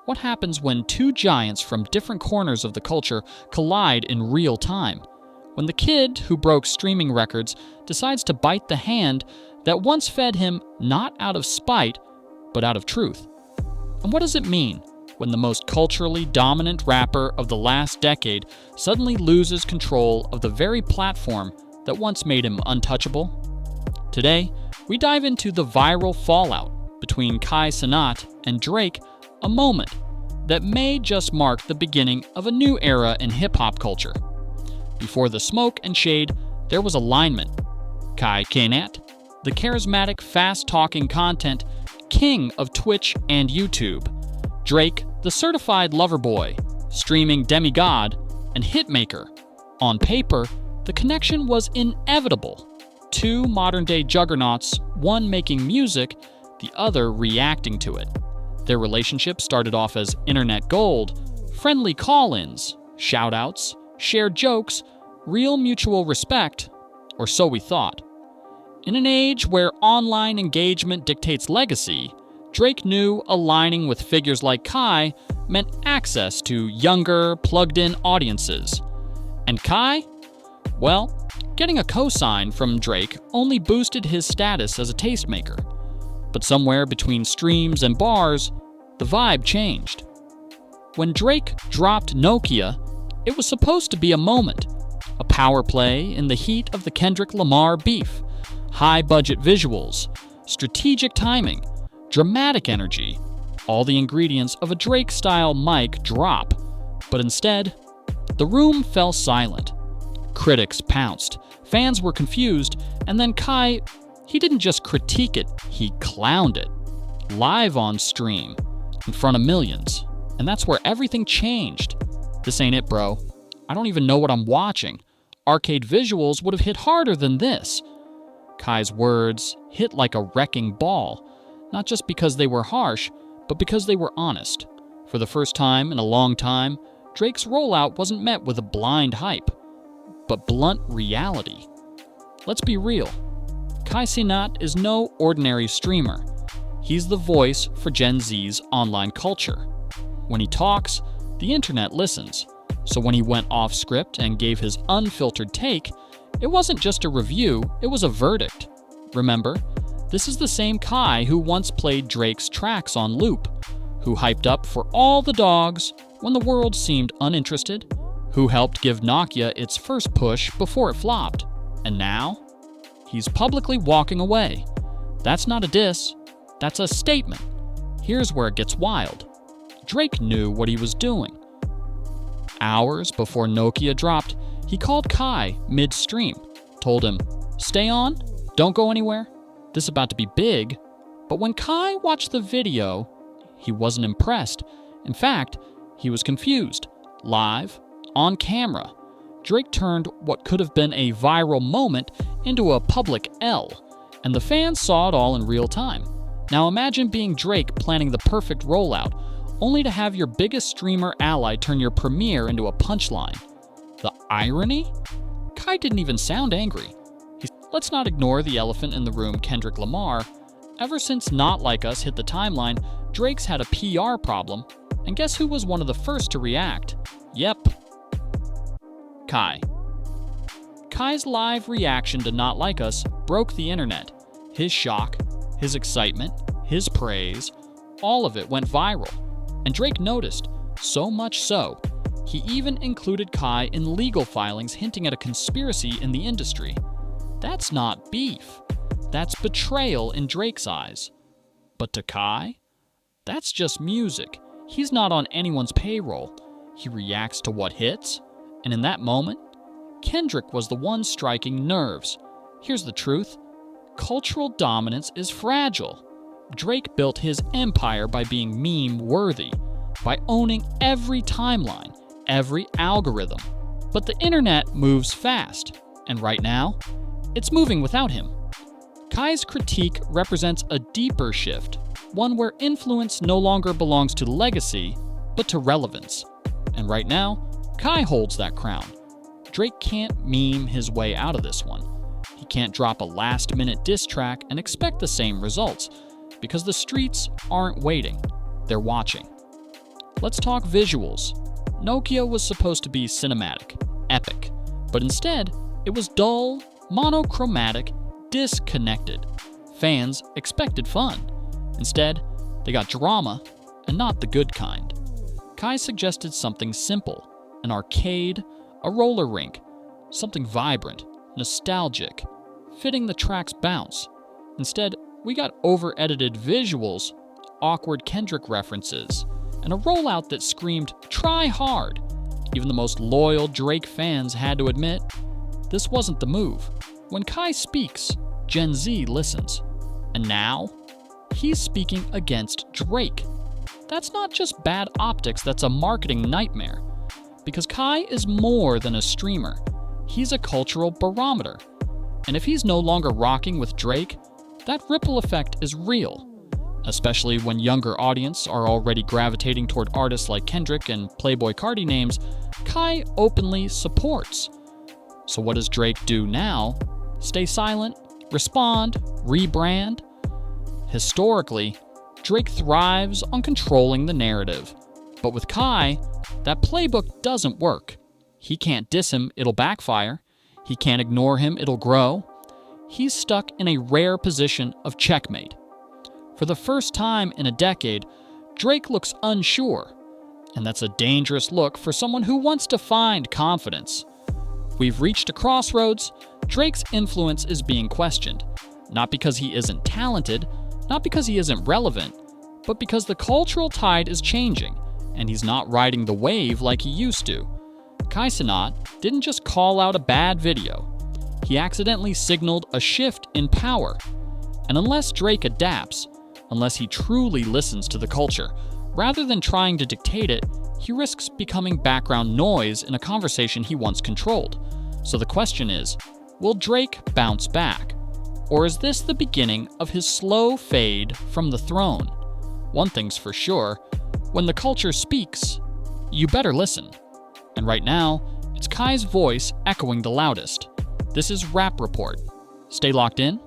What happens when two giants from different corners of the culture collide in real time? When the kid who broke streaming records decides to bite the hand that once fed him not out of spite, but out of truth? And what does it mean when the most culturally dominant rapper of the last decade suddenly loses control of the very platform that once made him untouchable? Today, we dive into the viral fallout between Kai Cenat and Drake, a moment that may just mark the beginning of a new era in hip-hop culture. Before the smoke and shade, there was alignment. Kai Cenat, the charismatic, fast-talking content king of Twitch and YouTube. Drake, the certified lover boy, streaming demigod, and hitmaker. On paper, the connection was inevitable. Two modern-day juggernauts, one making music, the other reacting to it. Their relationship started off as internet gold, friendly call-ins, shoutouts, shared jokes, real mutual respect, or so we thought. In an age where online engagement dictates legacy, Drake knew aligning with figures like Kai meant access to younger, plugged-in audiences. And Kai? Well, getting a cosign from Drake only boosted his status as a tastemaker. But somewhere between streams and bars, the vibe changed. When Drake dropped Nokia, it was supposed to be a moment, a power play in the heat of the Kendrick Lamar beef, high-budget visuals, strategic timing, dramatic energy, all the ingredients of a Drake-style mic drop. But instead, the room fell silent. Critics pounced, fans were confused, and then Kai, he didn't just critique it, he clowned it. Live on stream, in front of millions. And that's where everything changed. This ain't it, bro. I don't even know what I'm watching. Arcade visuals would have hit harder than this. Kai's words hit like a wrecking ball, not just because they were harsh, but because they were honest. For the first time in a long time, Drake's rollout wasn't met with a blind hype, but blunt reality. Let's be real. Kai Cenat is no ordinary streamer. He's the voice for Gen Z's online culture. When he talks, the internet listens. So when he went off script and gave his unfiltered take, it wasn't just a review, it was a verdict. Remember, this is the same Kai who once played Drake's tracks on loop, who hyped up for all the dogs when the world seemed uninterested, who helped give Nokia its first push before it flopped. And now, he's publicly walking away. That's not a diss, that's a statement. Here's where it gets wild. Drake knew what he was doing. Hours before Nokia dropped, he called Kai mid-stream, told him, "Stay on, don't go anywhere, this is about to be big." But when Kai watched the video, he wasn't impressed. In fact, he was confused. Live, on camera, Drake turned what could have been a viral moment into a public L, and the fans saw it all in real time. Now imagine being Drake planning the perfect rollout, only to have your biggest streamer ally turn your premiere into a punchline. The irony? Kai didn't even sound angry. Let's not ignore the elephant in the room, Kendrick Lamar. Ever since Not Like Us hit the timeline, Drake's had a PR problem, and guess who was one of the first to react? Yep. Kai. Kai's live reaction to Not Like Us broke the internet. His shock, his excitement, his praise, all of it went viral. And Drake noticed, so much so, he even included Kai in legal filings hinting at a conspiracy in the industry. That's not beef. That's betrayal in Drake's eyes. But to Kai, that's just music. He's not on anyone's payroll. He reacts to what hits, and in that moment, Kendrick was the one striking nerves. Here's the truth. Cultural dominance is fragile. Drake built his empire by being meme-worthy, by owning every timeline, every algorithm. But the internet moves fast, and right now, it's moving without him. Kai's critique represents a deeper shift, one where influence no longer belongs to legacy, but to relevance. And right now, Kai holds that crown. Drake can't meme his way out of this one. He can't drop a last-minute diss track and expect the same results, because the streets aren't waiting, they're watching. Let's talk visuals. Nokia was supposed to be cinematic, epic, but instead, it was dull, monochromatic, disconnected. Fans expected fun. Instead, they got drama, and not the good kind. Kai suggested something simple, an arcade, a roller rink, something vibrant, nostalgic, fitting the track's bounce. Instead, we got over-edited visuals, awkward Kendrick references, and a rollout that screamed, "Try hard." Even the most loyal Drake fans had to admit, this wasn't the move. When Kai speaks, Gen Z listens. And now, he's speaking against Drake. That's not just bad optics, that's a marketing nightmare. Because Kai is more than a streamer. He's a cultural barometer. And if he's no longer rocking with Drake, that ripple effect is real. Especially when younger audience are already gravitating toward artists like Kendrick and Playboi Carti names Kai openly supports. So what does Drake do now? Stay silent? Respond? Rebrand? Historically, Drake thrives on controlling the narrative. But with Kai, that playbook doesn't work. He can't diss him, it'll backfire. He can't ignore him, it'll grow. He's stuck in a rare position of checkmate. For the first time in a decade, Drake looks unsure. And that's a dangerous look for someone who wants to find confidence. We've reached a crossroads. Drake's influence is being questioned. Not because he isn't talented, not because he isn't relevant, but because the cultural tide is changing, and he's not riding the wave like he used to. Kai Cenat didn't just call out a bad video. He accidentally signaled a shift in power. And unless Drake adapts, unless he truly listens to the culture, rather than trying to dictate it, he risks becoming background noise in a conversation he once controlled. So the question is, will Drake bounce back? Or is this the beginning of his slow fade from the throne? One thing's for sure, when the culture speaks, you better listen. And right now, it's Kai's voice echoing the loudest. This is Rap Report. Stay locked in.